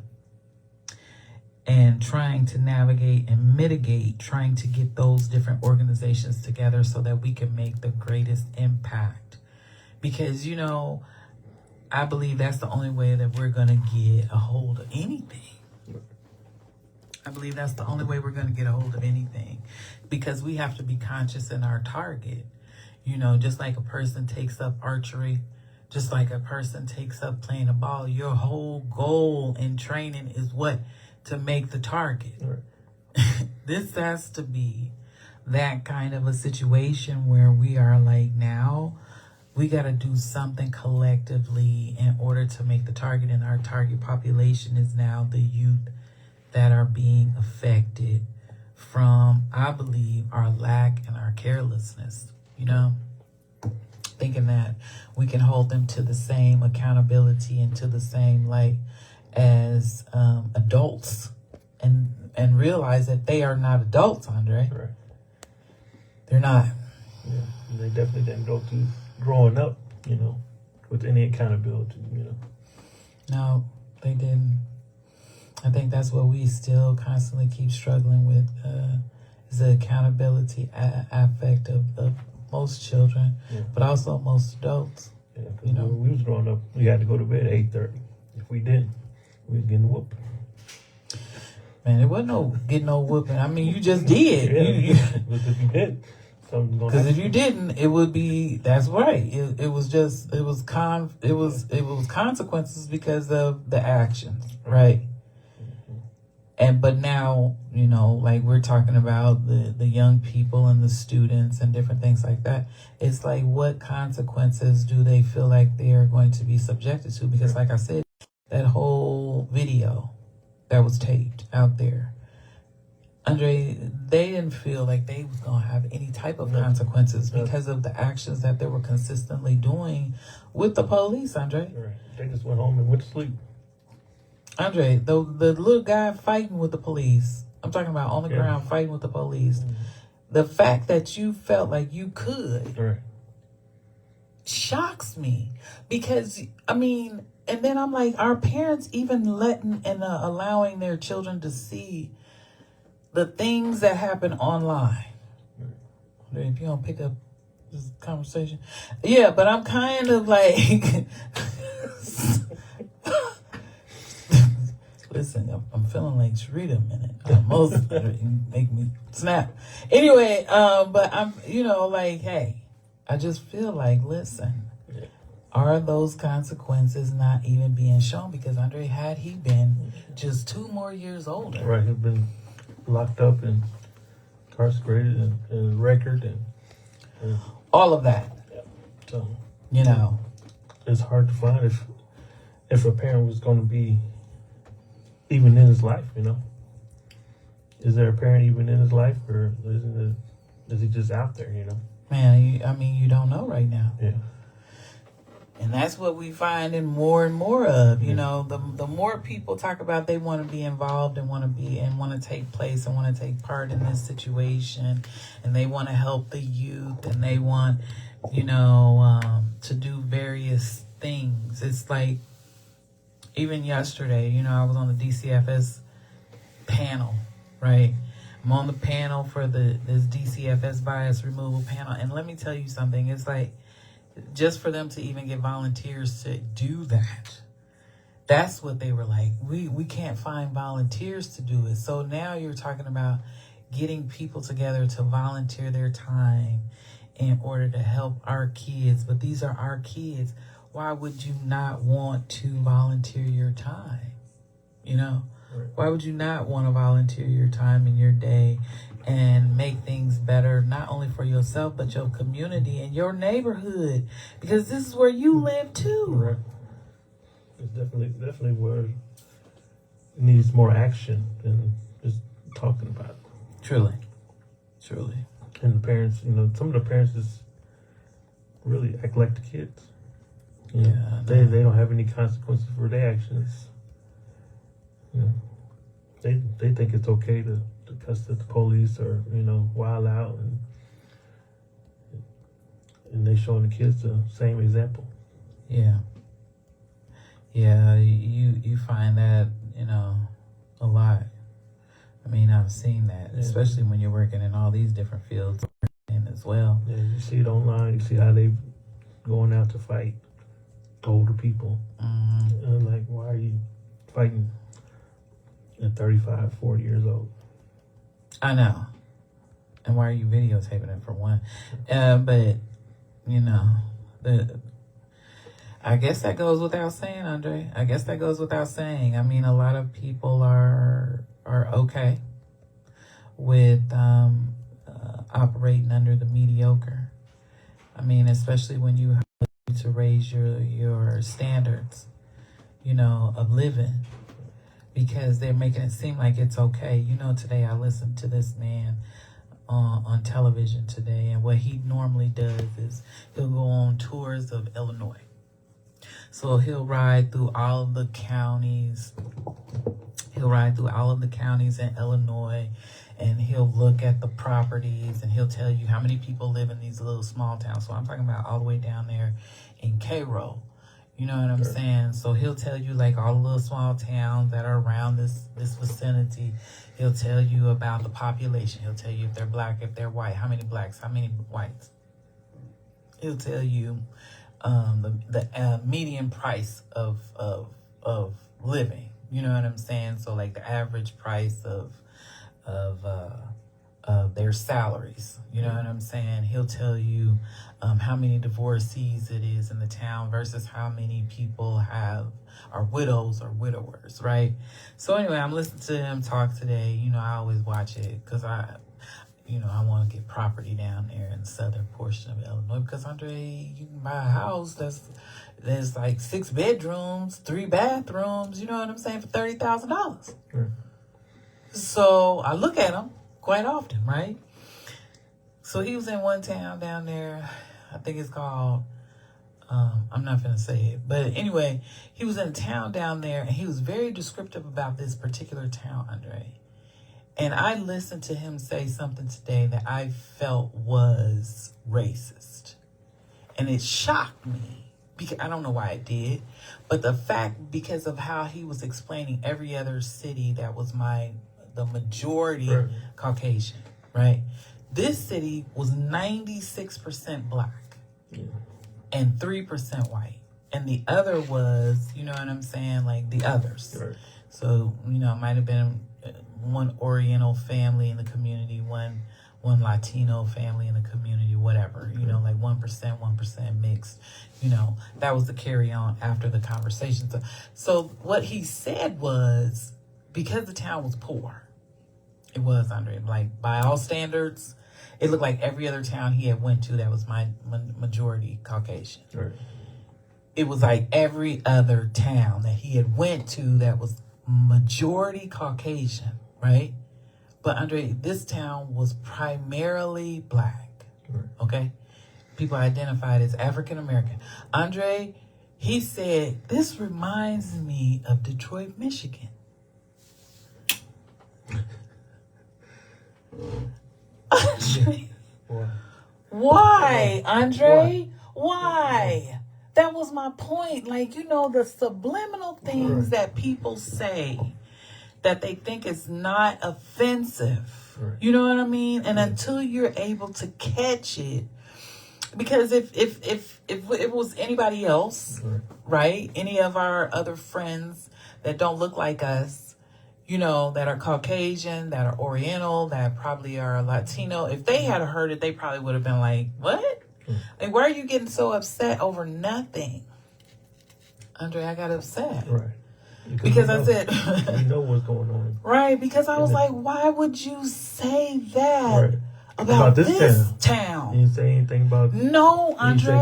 and trying to navigate and mitigate, trying to get those different organizations together so that we can make the greatest impact. Because, I believe that's the only way that we're going to get a hold of anything. I believe that's the only way we're going to get a hold of anything, because we have to be conscious in our target. Just like a person takes up archery, just like a person takes up playing a ball, your whole goal in training is what? To make the target. Right. This has to be that kind of a situation where we are like, now we got to do something collectively in order to make the target, and our target population is now the youth that are being affected from, I believe, our lack and our carelessness, thinking that we can hold them to the same accountability and to the same light as adults, and realize that they are not adults, Andre. Right. They're not. Yeah. And they definitely didn't go through growing up, with any accountability, No, they didn't. I think that's what we still constantly keep struggling with, is the accountability aspect of most children, but also most adults. Yeah, when we was growing up, we had to go to bed at 8:30. If we didn't, we was getting whooped. Man, there wasn't no getting no whooping. I mean, you just did. But if you did, something gonna Because if happen. you didn't, it would be. That's right. It was consequences because of the actions, right? But now, like we're talking about the young people and the students and different things like that. It's like, what consequences do they feel like they are going to be subjected to? Because like I said, that whole video that was taped out there, Andre, they didn't feel like they was going to have any type of consequences because of the actions that they were consistently doing with the police, Andre. Right. They just went home and went to sleep. Andre, the little guy fighting with the police, I'm talking about on the ground fighting with the police, the fact that you felt like you could shocks me. Because, and then I'm like, are parents even letting and allowing their children to see the things that happen online? If you don't pick up this conversation. Yeah, but I'm kind of like... Listen, I'm feeling like Sharita a minute. Almost make me snap. Anyway, but I'm, like, hey, I just feel like, listen, are those consequences not even being shown? Because Andre, had he been just 2 more years older. Right, he'd been locked up and incarcerated and record and all of that. So, it's hard to find if a parent was going to be even in his life, Is there a parent even in his life, or is he just out there, Man, you don't know right now. Yeah. And that's what we find in more and more of, the more people talk about they want to be involved and want to take place and want to take part in this situation, and they want to help the youth, and they want, to do various things. It's like, even yesterday, I was on the DCFS panel, right? I'm on the panel for this DCFS bias removal panel. And let me tell you something. It's like, just for them to even get volunteers to do that, that's what they were like. We can't find volunteers to do it. So now you're talking about getting people together to volunteer their time in order to help our kids. But these are our kids. Why would you not want to volunteer your time? Why would you not want to volunteer your time in your day and make things better, not only for yourself, but your community and your neighborhood? Because this is where you live too. Right. It's definitely where it needs more action than just talking about it. Truly. And the parents, some of the parents just really act like the kids. They don't have any consequences for their actions. They think it's okay to cuss at the police or wild out, and they showing the kids the same example. Yeah, you find that a lot. I've seen that, especially when you're working in all these different fields as well. Yeah, you see it online. You see how they going out to fight older people. And like, why are you fighting at 35, 40 years old? I know. And why are you videotaping it, for one? But, I guess that goes without saying, Andre. I guess that goes without saying. A lot of people are okay with operating under the mediocre. Especially when you have to raise your standards, of living, because they're making it seem like it's okay. Today I listened to this man on television today, and what he normally does is he'll go on tours of Illinois. So he'll ride through all of the counties. He'll ride through all of the counties in Illinois, and he'll look at the properties, and he'll tell you how many people live in these little small towns. So I'm talking about all the way down there in Cairo. You know what I'm saying? So he'll tell you like all the little small towns that are around this vicinity. He'll tell you about the population. He'll tell you if they're black, if they're white, how many blacks, how many whites. He'll tell you the median price of living. You know what I'm saying? So like the average price of their salaries. You know what I'm saying? He'll tell you how many divorcees it is in the town versus how many people are widows or widowers, right? So anyway, I'm listening to him talk today. You know, I always watch it because I want to get property down there in the southern portion of Illinois because, Andre, you can buy a house there's like 6 bedrooms, 3 bathrooms, you know what I'm saying, for $30,000. Right. So I look at him quite often, right? So he was in one town down there, I think it's called, I'm not going to say it. But anyway, he was in a town down there, and he was very descriptive about this particular town, Andre. And I listened to him say something today that I felt was racist. And it shocked me. Because I don't know why it did. But the fact, because of how he was explaining every other city that was the majority Caucasian, right? This city was 96% black and 3% white. And the other was, you know what I'm saying, like the others. Right. So, you know, it might have been one Oriental family in the community, one Latino family in the community, whatever, you know, like 1% mixed, you know, that was the carry on after the conversation. So what he said was, because the town was poor, it was, Andre, like by all standards, it looked like every other town he had went to that was my majority Caucasian. Right. It was like every other town that he had went to that was majority Caucasian, right? But Andre, this town was primarily black, okay? People identified as African American. Andre, he said, this reminds me of Detroit, Michigan. Andre, why, Andre? Why? That was my point. Like, you know, the subliminal things that people say that they think is not offensive. Right. You know what I mean? And until you're able to catch it, because if it was anybody else, right? Any of our other friends that don't look like us, you know, that are Caucasian, that are Oriental, that probably are Latino, if they had heard it, they probably would have been like, what? Like, why are you getting so upset over nothing? Andre, I got upset. Right. Because I said, we know what's going on. Right, because I was like, why would you say that about this town? You didn't say anything about Andre,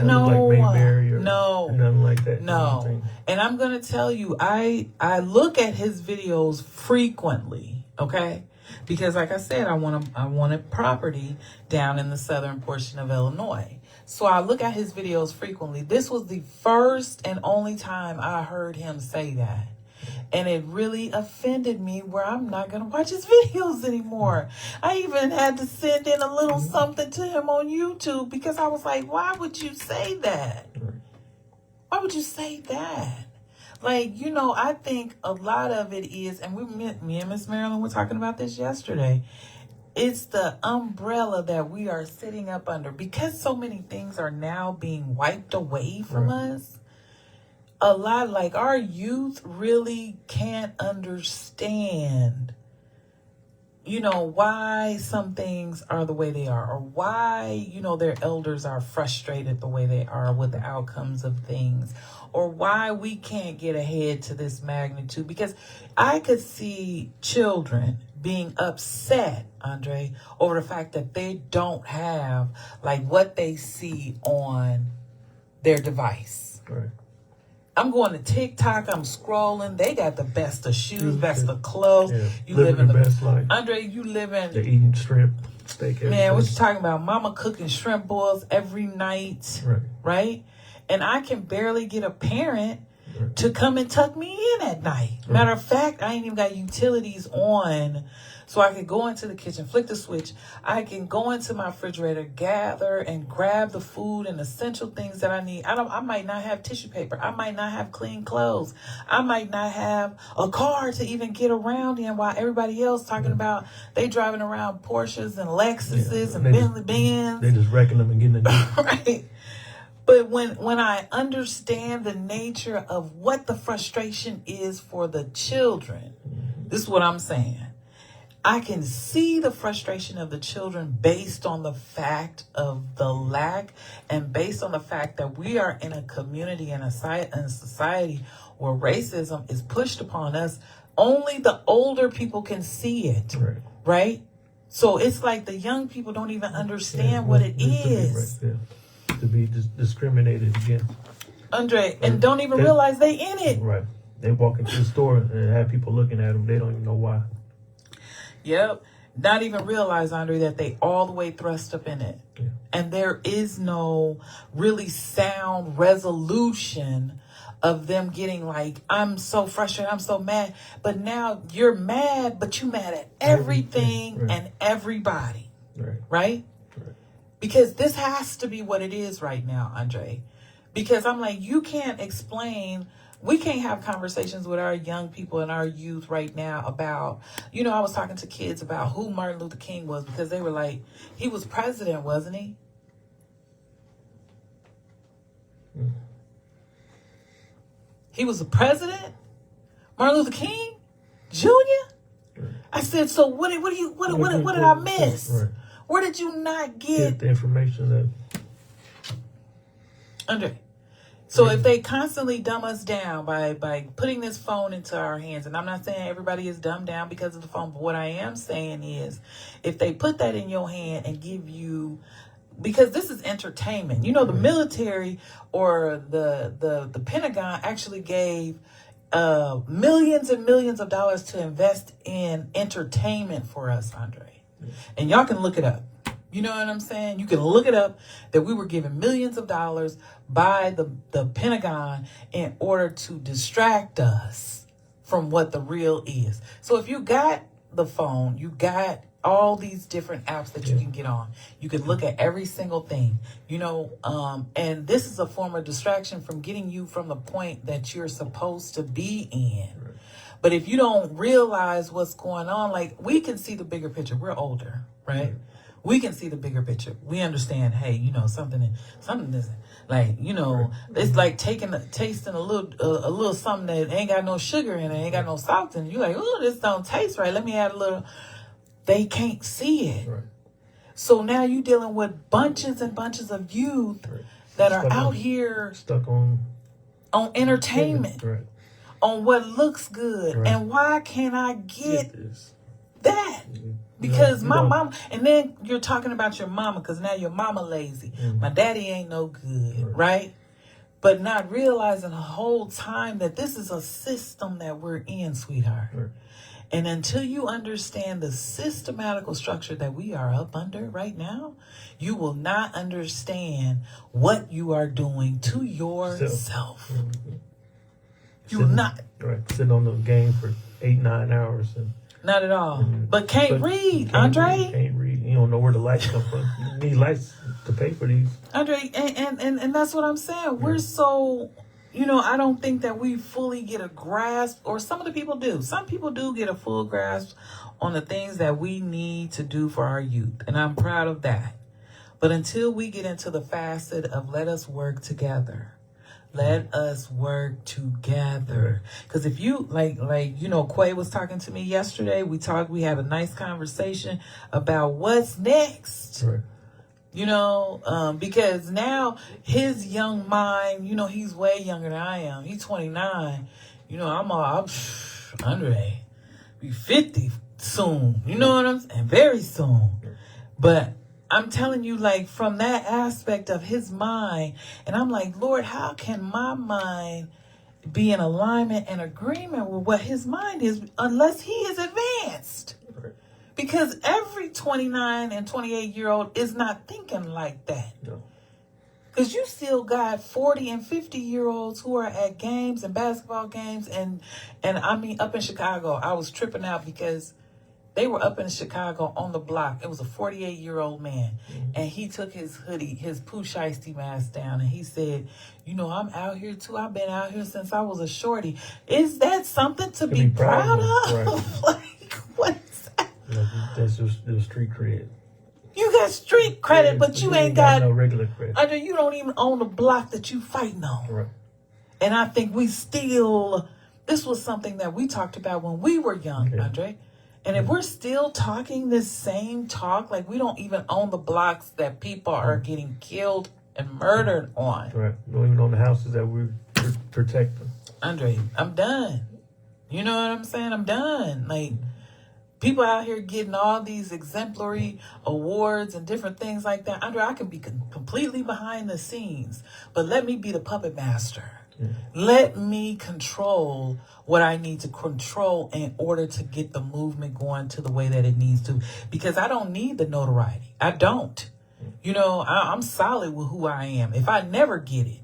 no, like Mayberry or nothing like that. No. And I'm going to tell you, I look at his videos frequently, okay? Because like I said, I wanted property down in the southern portion of Illinois. So I look at his videos frequently. This was the first and only time I heard him say that. And it really offended me where I'm not going to watch his videos anymore. I even had to send in a little something to him on YouTube because I was like, why would you say that? Why would you say that? Like, you know, I think a lot of it is, and me and Miss Marilyn were talking about this yesterday, it's the umbrella that we are sitting up under. Because so many things are now being wiped away from us, a lot, like our youth really can't understand, you know, why some things are the way they are, or why, you know, their elders are frustrated the way they are with the outcomes of things, or why we can't get ahead to this magnitude. Because I could see children being upset, Andre, over the fact that they don't have like what they see on their device. Right. I'm going to TikTok. I'm scrolling. They got the best of shoes, best of clothes. Yeah. You live in the best life. Andre, you live in. They're eating shrimp, steak. Man, what you talking about? Mama cooking shrimp boils every night, right? And I can barely get a parent to come and tuck me in at night. Matter of fact, I ain't even got utilities on, so I can go into the kitchen, flick the switch. I can go into my refrigerator, gather and grab the food and essential things that I need. I might not have tissue paper. I might not have clean clothes. I might not have a car to even get around in, while everybody else talking about they driving around Porsches and Lexuses and Bentley Benz. They just wrecking them and getting it right. But when I understand the nature of what the frustration is for the children, this is what I'm saying. I can see the frustration of the children based on the fact of the lack and based on the fact that we are in a community and a society where racism is pushed upon us. Only the older people can see it, right? So it's like the young people don't even understand what it is. To be discriminated against. Andre, and don't even realize they in it. Right. They walk into the store and have people looking at them. They don't even know why. Yep. Not even realize, Andre, that they all the way thrust up in it. Yeah. And there is no really sound resolution of them getting like, I'm so frustrated, I'm so mad. But now you're mad, but you mad at everything and everybody. Right? Because this has to be what it is right now, Andre. Because I'm like, you can't explain, we can't have conversations with our young people and our youth right now about, I was talking to kids about who Martin Luther King was, because they were like, he was president, wasn't he? He was the president? Martin Luther King? Jr.? I said, so what did I miss? Where did you not get the information that Andre? So if they constantly dumb us down by putting this phone into our hands, and I'm not saying everybody is dumbed down because of the phone, but what I am saying is if they put that in your hand and give you, because this is entertainment. The military or the Pentagon actually gave millions and millions of dollars to invest in entertainment for us, Andre. And y'all can look it up. You know what I'm saying? You can look it up that we were given millions of dollars by the Pentagon in order to distract us from what the real is. So if you got the phone, you got all these different apps that you can get on. You can look at every single thing, and this is a form of distraction from getting you from the point that you're supposed to be in. But if you don't realize what's going on, like we can see the bigger picture. We're older, right? We can see the bigger picture. We understand, hey, something isn't like, it's like tasting a little something that ain't got no sugar in it, ain't got no salt in it. You're like, oh, this don't taste right. Let me add a little. They can't see it. Right. So now you're dealing with bunches and bunches of youth that are out here stuck on entertainment. Right. On what looks good. Right. And why can't I get that? Because my mama, and then you're talking about your mama, because now your mama lazy. My daddy ain't no good, right? But not realizing the whole time that this is a system that we're in, sweetheart. Right. And until you understand the systematical structure that we are up under right now, you will not understand what you are doing to yourself. You will not. Right. Sitting on the game for 8-9 hours. Not at all. But can't read, Andre. Can't read. You don't know where the lights come from. You need lights to pay for these. Andre, and that's what I'm saying. We're so, I don't think that we fully get a grasp, or some of the people do. Some people do get a full grasp on the things that we need to do for our youth. And I'm proud of that. But until we get into the facet of let us work together. Let us work together. Because if you, like, Quay was talking to me yesterday. We had a nice conversation about what's next. Right. Because now his young mind, he's way younger than I am. He's 29. I'm Andre, be 50 soon. You know what I'm saying? Very soon. But I'm telling you, like, from that aspect of his mind, and I'm like, Lord, how can my mind be in alignment and agreement with what his mind is unless he is advanced. Right. Because every 29 and 28-year-old is not thinking like that. No. Because you still got 40 and 50-year-olds who are at games and basketball games. And I mean, up in Chicago, I was tripping out because they were up in Chicago on the block. It was a 48-year-old man. And he took his hoodie, his Pooh Shiesty mask down. And he said, you know, I'm out here too. I've been out here since I was a shorty. Is that something to be proud of? Right. Like, what is that? Yeah, that's just the street cred. You got street credit, but you ain't got no regular credit. Andre, you don't even own the block that you fighting on. Right. And I think we still, this was something that we talked about when we were young, Andre. And if we're still talking this same talk, like we don't even own the blocks that people are getting killed and murdered on. Right. We don't even own the houses that we're protecting. Andre, I'm done. You know what I'm saying? I'm done. Like, people out here getting all these exemplary awards and different things like that. Andre, I can be completely behind the scenes, but let me be the puppet master. Yeah. Let me control what I need to control in order to get the movement going to the way that it needs to. Because I don't need the notoriety. I don't. You know, I'm solid with who I am. If I never get it,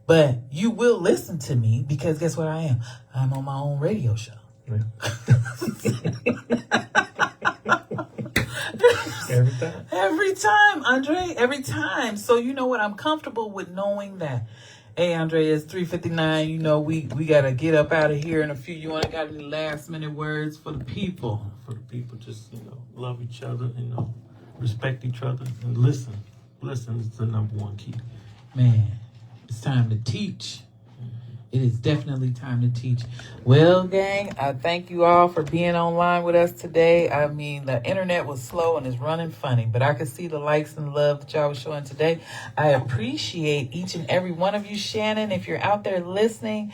but you will listen to me because guess what I am? I'm on my own radio show. Yeah. Every time, Andre, every time. So you know what? I'm comfortable with knowing that. Hey, Andre, it's 3:59. You know, we got to get up out of here in a few. You want to got any last minute words for the people? For the people, just, you know, love each other, you know, respect each other, and listen. Listen is the number one key. Man, it's time to teach. It is definitely time to teach. Well, gang, I thank you all for being online with us today. I mean, the internet was slow and it's running funny, but I could see the likes and love that y'all was showing today. I appreciate each and every one of you. Shannon, if you're out there listening,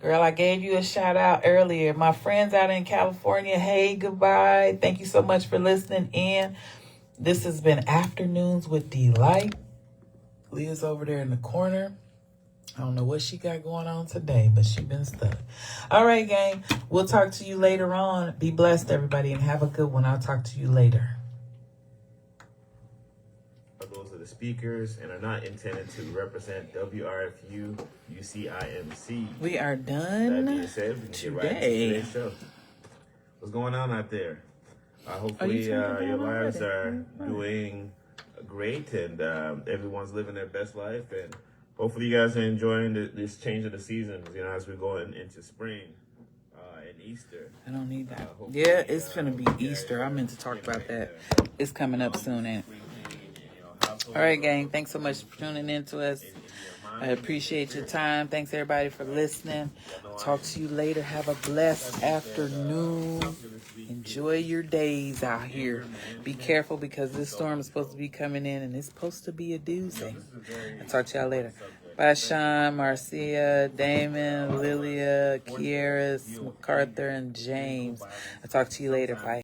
girl, I gave you a shout out earlier. My friends out in California, hey, goodbye. Thank you so much for listening in. This has been Afternoons with Delight. Leah's over there in the corner. I don't know what she got going on today, but she been stuck. All right, gang. We'll talk to you later on. Be blessed, everybody, and have a good one. I'll talk to you later. Those are the speakers and are not intended to represent WRFU, UCIMC. We are done That being said, we can get right into today's show. What's going on out there? Hopefully your lives are doing great and everyone's living their best life, and hopefully you guys are enjoying this change of the seasons, you know, as we're going into spring and Easter. I don't need that. Yeah, it's going to be Easter. I meant to talk about that. It's coming up soon, ain't it? All right, gang. Thanks so much for tuning in to us. I appreciate your time. Thanks, everybody, for listening. Talk to you later. Have a blessed afternoon. Enjoy your days out here. Be careful because this storm is supposed to be coming in and it's supposed to be a doozy. I'll talk to y'all later. Bye, Sean, Marcia, Damon, Lilia, Kieris, MacArthur, and James. I'll talk to you later. Bye.